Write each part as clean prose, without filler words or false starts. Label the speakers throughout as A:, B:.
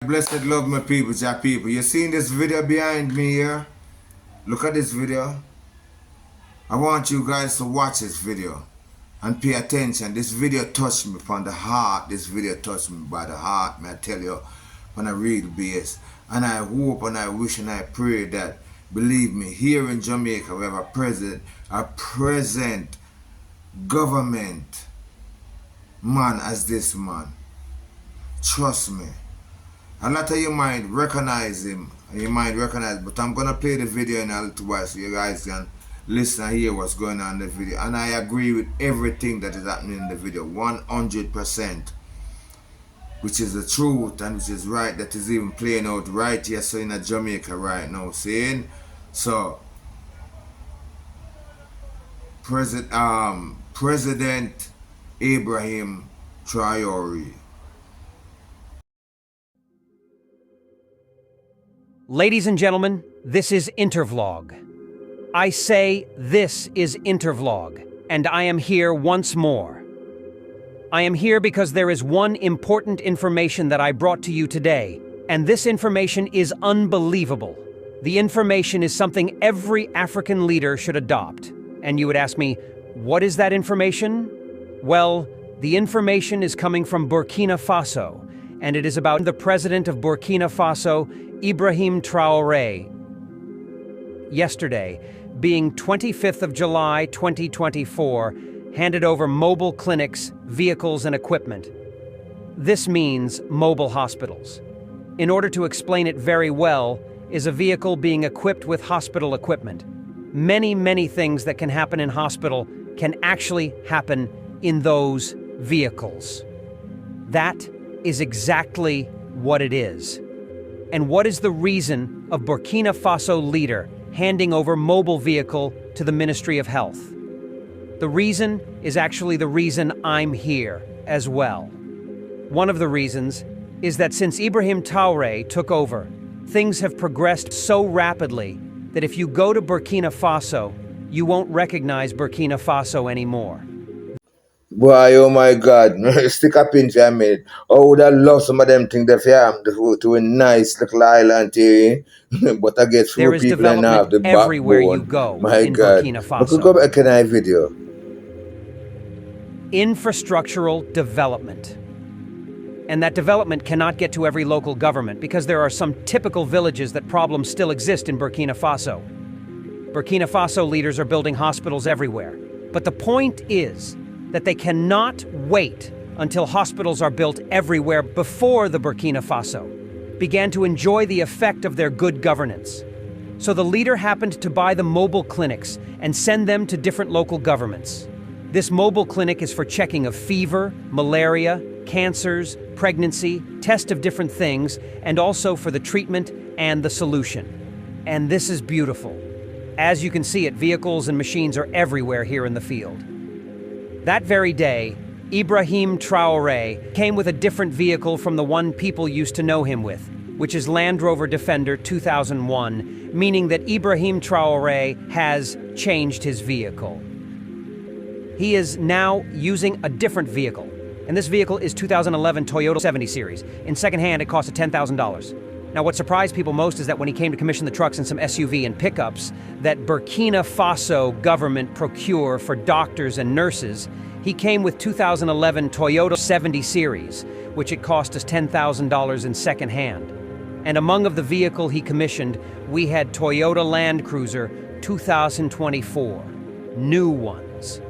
A: Blessed love my people, Jah people. You seen this video behind me here? Look at this video. I want you guys to watch this video and pay attention. This video touched me from the heart. This video touched me by the heart, man. I tell you, on a real base. And I hope and I wish and I pray that, believe me, here in Jamaica we have a present government man as this man. Trust me. A lot of you might recognize him, but I'm gonna play the video in a little while so you guys can listen and hear what's going on in the video. And I agree with everything that is happening in the video, 100%, which is the truth and which is right, that is even playing out right here, so in Jamaica right now, seeing? So, President Ibrahim Traore.
B: Ladies and gentlemen, this is Intervlog. I say this is Intervlog, and I am here once more. I am here because there is one important information that I brought to you today, and this information is unbelievable. The information is something every African leader should adopt. And you would ask me, what is that information? Well, the information is coming from Burkina Faso, and it is about the president of Burkina Faso, Ibrahim Traore. Yesterday, being 25th of July 2024, handed over mobile clinics, vehicles, and equipment. This means mobile hospitals. In order to explain it very well, is a vehicle being equipped with hospital equipment. Many things that can happen in hospital can actually happen in those vehicles. That is exactly what it is. And what is the reason of Burkina Faso leader handing over mobile vehicle to the Ministry of Health? The reason is actually the reason I'm here as well. One of the reasons is that since Ibrahim Traore took over, things have progressed so rapidly that if you go to Burkina Faso, you won't recognize Burkina Faso anymore.
A: Boy, oh my God, stick a pin for a minute. Oh, would I love some of them things that to a nice little island here, but I get few people and have the
B: everywhere you
A: backbone.
B: go
A: My
B: in
A: God.
B: Burkina
A: But could go
B: Faso.
A: back in a video.
B: Infrastructural development. And that development cannot get to every local government because there are some typical villages that problems still exist in Burkina Faso. Burkina Faso leaders are building hospitals everywhere. But the point is that they cannot wait until hospitals are built everywhere before the Burkina Faso began to enjoy the effect of their good governance. So the leader happened to buy the mobile clinics and send them to different local governments. This mobile clinic is for checking of fever, malaria, cancers, pregnancy, test of different things, and also for the treatment and the solution. And this is beautiful. As you can see it, vehicles and machines are everywhere here in the field. That very day, Ibrahim Traore came with a different vehicle from the one people used to know him with, which is Land Rover Defender 2001, meaning that Ibrahim Traore has changed his vehicle. He is now using a different vehicle, and this vehicle is 2011 Toyota 70 series. In secondhand, it cost $10,000. Now, what surprised people most is that when he came to commission the trucks and some SUV and pickups that Burkina Faso government procure for doctors and nurses, he came with 2011 Toyota 70 series, which it cost us $10,000 in secondhand. And among of the vehicle he commissioned, we had Toyota Land Cruiser 2024, new ones.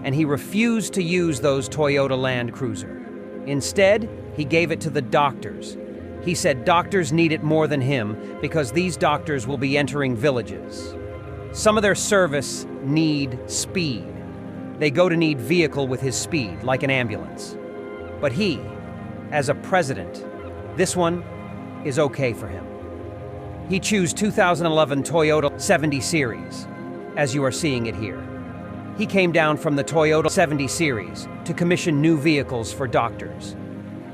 B: And he refused to use those Toyota Land Cruiser. Instead, he gave it to the doctors. He said doctors need it more than him because these doctors will be entering villages. Some of their service need speed. They go to need vehicle with his speed, like an ambulance. But he, as a president, this one is okay for him. He chose 2011 Toyota 70 series, as you are seeing it here. He came down from the Toyota 70 series to commission new vehicles for doctors.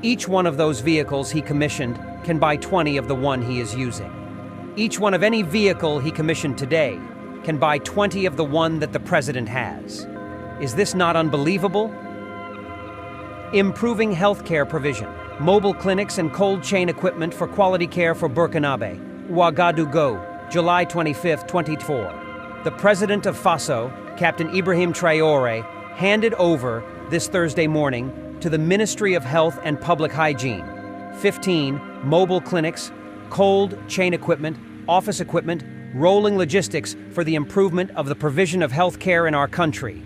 B: Each one of those vehicles he commissioned can buy 20 of the one he is using. Each one of any vehicle he commissioned today can buy 20 of the one that the president has. Is this not unbelievable? Improving healthcare provision. Mobile clinics and cold chain equipment for quality care for Burkinabe. Ouagadougou, July 25, 2024. The president of Faso, Captain Ibrahim Traore, handed over this Thursday morning to the Ministry of Health and Public Hygiene 15 mobile clinics, cold chain equipment, office equipment, rolling logistics for the improvement of the provision of health care in our country.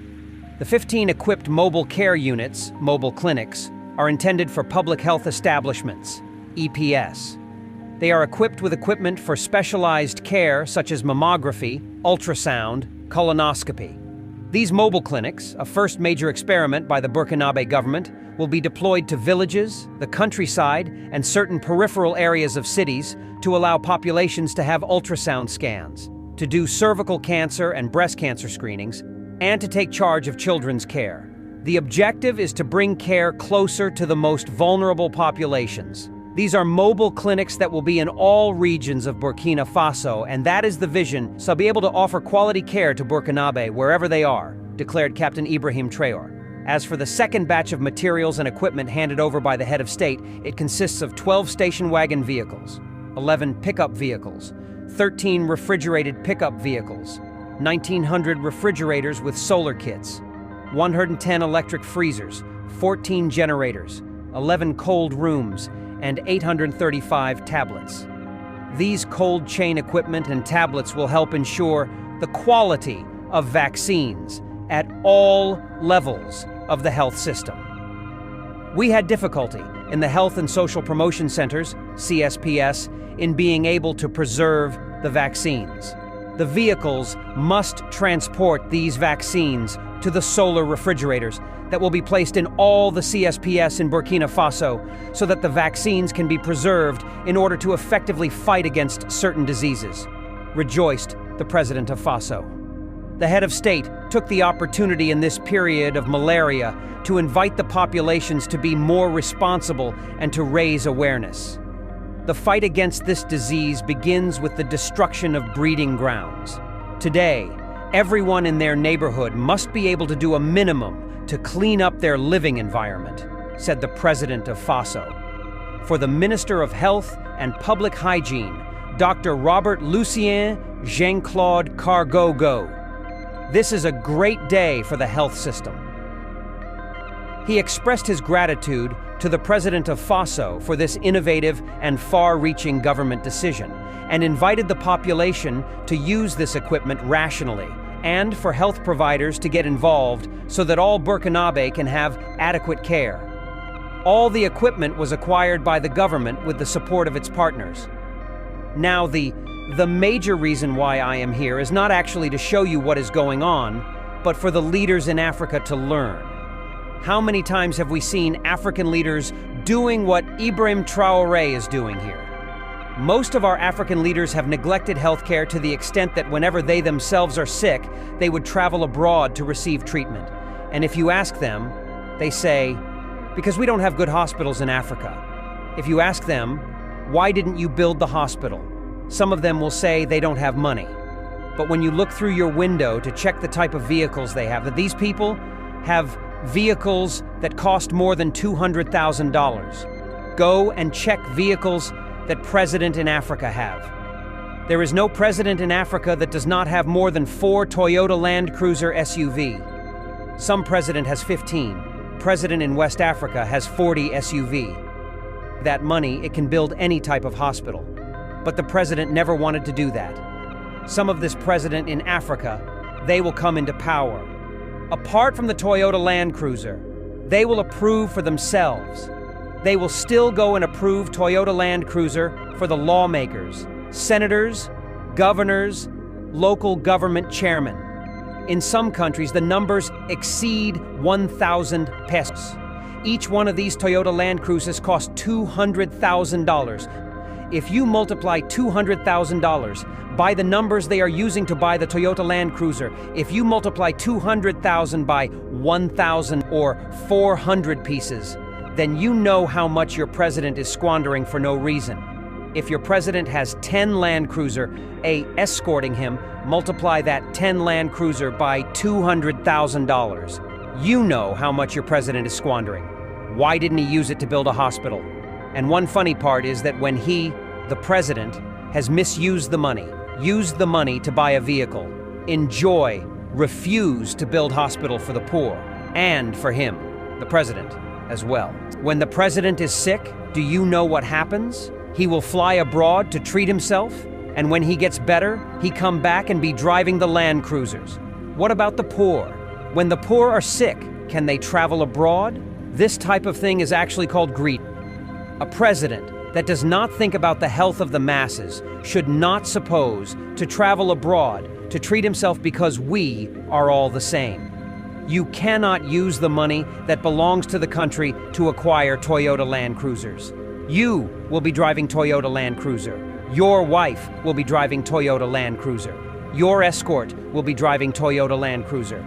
B: The 15 equipped mobile care units, mobile clinics, are intended for public health establishments, EPS. They are equipped with equipment for specialized care such as mammography, ultrasound, colonoscopy. These mobile clinics, a first major experiment by the Burkinabe government, will be deployed to villages, the countryside, and certain peripheral areas of cities to allow populations to have ultrasound scans, to do cervical cancer and breast cancer screenings, and to take charge of children's care. The objective is to bring care closer to the most vulnerable populations. These are mobile clinics that will be in all regions of Burkina Faso, and that is the vision, so be able to offer quality care to Burkinabe wherever they are, declared Captain Ibrahim Traore. As for the second batch of materials and equipment handed over by the head of state, it consists of 12 station wagon vehicles, 11 pickup vehicles, 13 refrigerated pickup vehicles, 1,900 refrigerators with solar kits, 110 electric freezers, 14 generators, 11 cold rooms, and 835 tablets. These cold chain equipment and tablets will help ensure the quality of vaccines at all levels of the health system. We had difficulty in the Health and Social Promotion Centers, CSPS, in being able to preserve the vaccines. The vehicles must transport these vaccines to the solar refrigerators that will be placed in all the CSPS in Burkina Faso so that the vaccines can be preserved in order to effectively fight against certain diseases, rejoiced the president of Faso. The head of state took the opportunity in this period of malaria to invite the populations to be more responsible and to raise awareness. The fight against this disease begins with the destruction of breeding grounds. Today, everyone in their neighborhood must be able to do a minimum to clean up their living environment, said the president of Faso. For the Minister of Health and Public Hygiene, Dr. Robert Lucien Jean-Claude Cargogo, this is a great day for the health system. He expressed his gratitude to the president of Faso for this innovative and far-reaching government decision, and invited the population to use this equipment rationally, and for health providers to get involved so that all Burkinabe can have adequate care. All the equipment was acquired by the government with the support of its partners. Now, the major reason why I am here is not actually to show you what is going on, but for the leaders in Africa to learn. How many times have we seen African leaders doing what Ibrahim Traore is doing here? Most of our African leaders have neglected healthcare to the extent that whenever they themselves are sick, they would travel abroad to receive treatment. And if you ask them, they say, because we don't have good hospitals in Africa. If you ask them, why didn't you build the hospital? Some of them will say they don't have money. But when you look through your window to check the type of vehicles they have, that these people have vehicles that cost more than $200,000. Go and check vehicles that presidents in Africa have. There is no president in Africa that does not have more than 4 Toyota Land Cruiser SUV. Some president has 15. President in West Africa has 40 SUV. That money, it can build any type of hospital. But the president never wanted to do that. Some of this president in Africa, they will come into power. Apart from the Toyota Land Cruiser, they will approve for themselves. They will still go and approve Toyota Land Cruiser for the lawmakers, senators, governors, local government chairmen. In some countries, the numbers exceed 1,000 pesos. Each one of these Toyota Land Cruisers costs $200,000. If you multiply $200,000 by the numbers they are using to buy the Toyota Land Cruiser, if you multiply 200,000 by 1,000 or 400 pieces, then you know how much your president is squandering for no reason. If your president has 10 Land Cruiser, escorting him, multiply that 10 Land Cruiser by $200,000. You know how much your president is squandering. Why didn't he use it to build a hospital? And one funny part is that when he, the president, has misused the money, used the money to buy a vehicle, refused to build hospital for the poor, and for him, the president, as well. When the president is sick, do you know what happens? He will fly abroad to treat himself, and when he gets better, he come back and be driving the Land Cruisers. What about the poor? When the poor are sick, can they travel abroad? This type of thing is actually called greed. A president that does not think about the health of the masses should not suppose to travel abroad to treat himself because we are all the same. You cannot use the money that belongs to the country to acquire Toyota Land Cruisers. You will be driving Toyota Land Cruiser. Your wife will be driving Toyota Land Cruiser. Your escort will be driving Toyota Land Cruiser.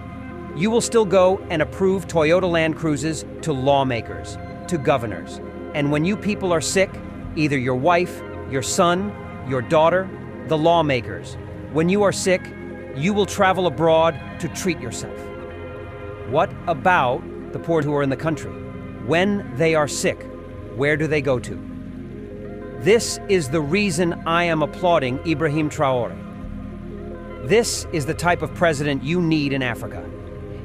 B: You will still go and approve Toyota Land Cruisers to lawmakers, to governors. And when you people are sick, either your wife, your son, your daughter, the lawmakers, when you are sick, you will travel abroad to treat yourself. What about the poor who are in the country? When they are sick, where do they go to? This is the reason I am applauding Ibrahim Traore. This is the type of president you need in Africa.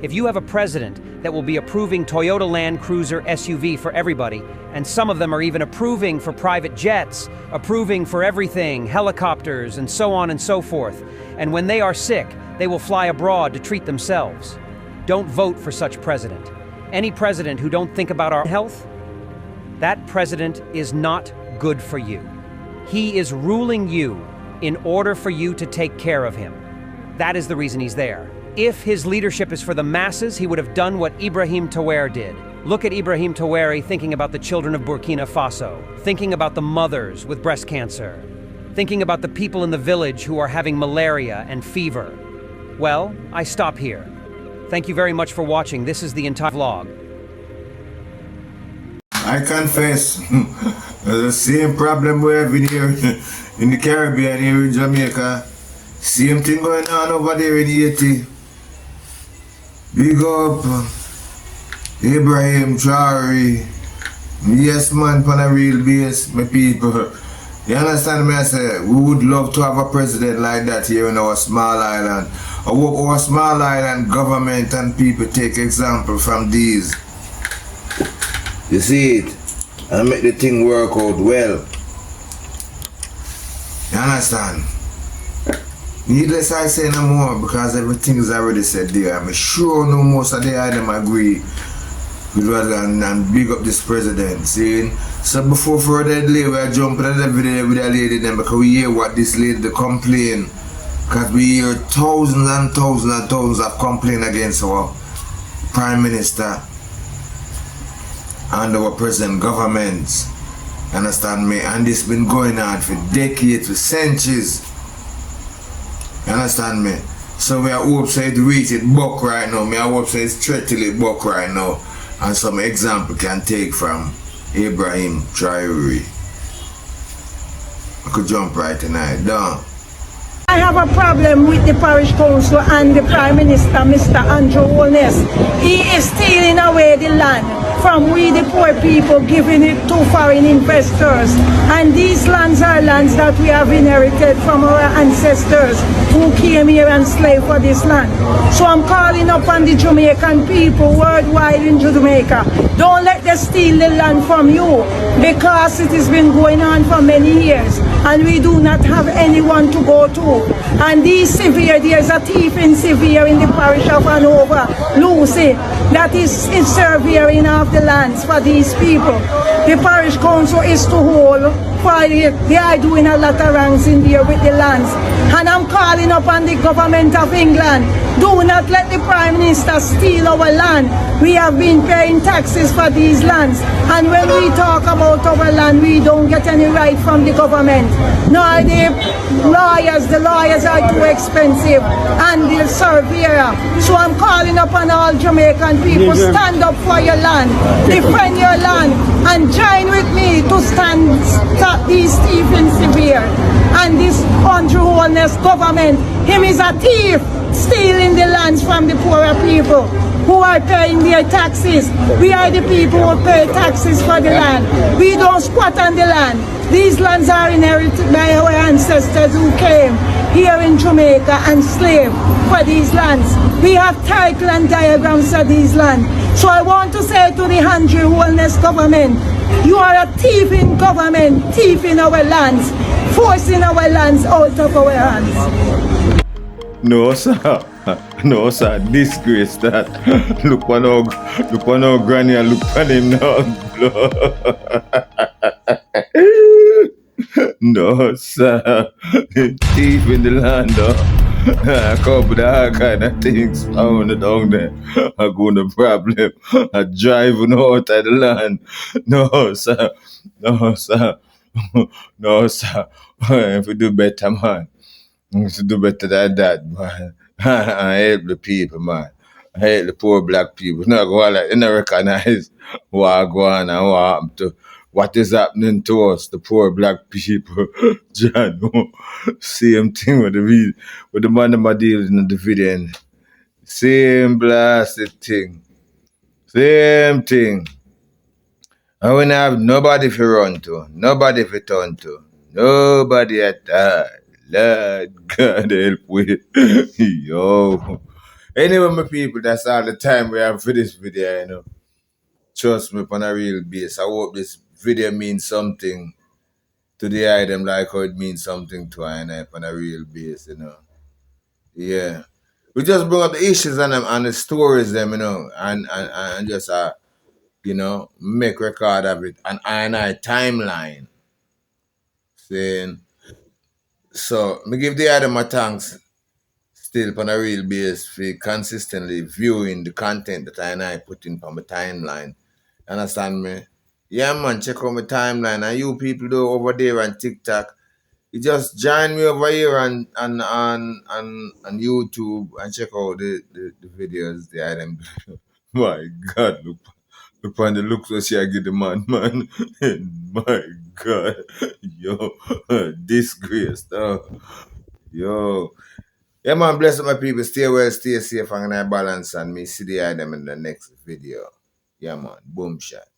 B: If you have a president that will be approving Toyota Land Cruiser SUV for everybody, and some of them are even approving for private jets, approving for everything, helicopters, and so on and so forth, and when they are sick, they will fly abroad to treat themselves. Don't vote for such president. Any president who don't think about our health, that president is not good for you. He is ruling you in order for you to take care of him. That is the reason he's there. If his leadership is for the masses, he would have done what Ibrahim Traore did. Look at Ibrahim Traore thinking about the children of Burkina Faso, thinking about the mothers with breast cancer, thinking about the people in the village who are having malaria and fever. Well, I stop here. Thank you very much for watching. This is the entire vlog.
A: I confess, the same problem we have in here in the Caribbean, here in Jamaica. Same thing going on over there in Haiti. Big up Ibrahim Traore. Yes man, on a real base, my people. You understand me? I say, we would love to have a president like that here in our small island. I hope our small island government and people take example from these. You see it? And make the thing work out well. You understand? Needless I say no more because everything is already said there. I'm sure no most of the item agree with what and big up this president. See? So before further delay, we are jumping at the video with the lady then because we hear what this lady complain. Because we hear thousands and thousands and thousands of complaints against our Prime Minister and our present governments. Understand me? And this been going on for decades, for centuries. You understand me? So we are hope say it reach it buck right now. Me I hope say it's straight till it buck right now. And some example can take from Ibrahim Traore. I could jump right tonight. Done.
C: I have a problem with the parish council and the Prime Minister, Mr. Andrew Holness. He is stealing away the land from we the poor people, giving it to foreign investors. And these lands are lands that we have inherited from our ancestors who came here and slaved for this land. So I'm calling upon the Jamaican people worldwide in Jamaica. Don't let them steal the land from you because it has been going on for many years and we do not have anyone to go to. And these severe, there's a thief in severe in the parish of Hanover, Lucy, that is surveying of the lands for these people. The parish council is to hold for they are doing a lot of wrongs in there with the lands. And I'm calling upon the government of England, do not let the Prime Minister steal our land. We have been paying taxes for these lands. And when we talk about our land, we don't get any right from the government. Nor the lawyers are too expensive and the surveyor. So I'm calling upon all Jamaican people, stand up for your land, defend your land, and join with me to stop these thieving severe. And this unrulinous government, him is a thief, stealing the lands from the poorer people who are paying their taxes. We are the people who pay taxes for the land. We don't squat on the land. These lands are inherited by our ancestors who came here in Jamaica and slaved for these lands. We have title and diagrams of these lands. So I want to say to the Andrew Wellness government, you are a thieving government, thieving our lands, forcing our lands out of our hands.
A: No, sir. No, sir. Disgrace that. Look on our granny and look on him now. No, sir. Thief in the land, though. I come with all kind of things found down there. I go no problem. I driving out of the land. No, sir. No, sir. No, sir. If we do better, man. We should do better than that, man. I help the people, man. I help the poor black people. Not go on like they don't recognize what go on and what happened to what is happening to us, the poor black people. John, same thing with the man that deals in the video. Same blasted thing. Same thing. And we don't have nobody to run to, nobody to turn to, nobody at all. Lord God help we. Yo. Anyway, my people, that's all the time we have for this video, you know. Trust me, on a real base. I hope this video means something to the item like how it means something to I and I on a real base, you know. Yeah. We just bring up the issues and the stories them, you know, and just you know, make record of it. And I timeline. Saying so me give the item my thanks still on a real base for consistently viewing the content that I and I put in on my timeline. Understand me? Yeah man, check out my timeline. And you people do over there on TikTok, you just join me over here on YouTube and check out the videos, the item. My God, look on the looks what she give the man. My God. Yo, disgrace, though. Yo. Yeah, man, bless up my people. Stay well, stay safe, and I balance, and me see the item in the next video. Yeah, man. Boom shot.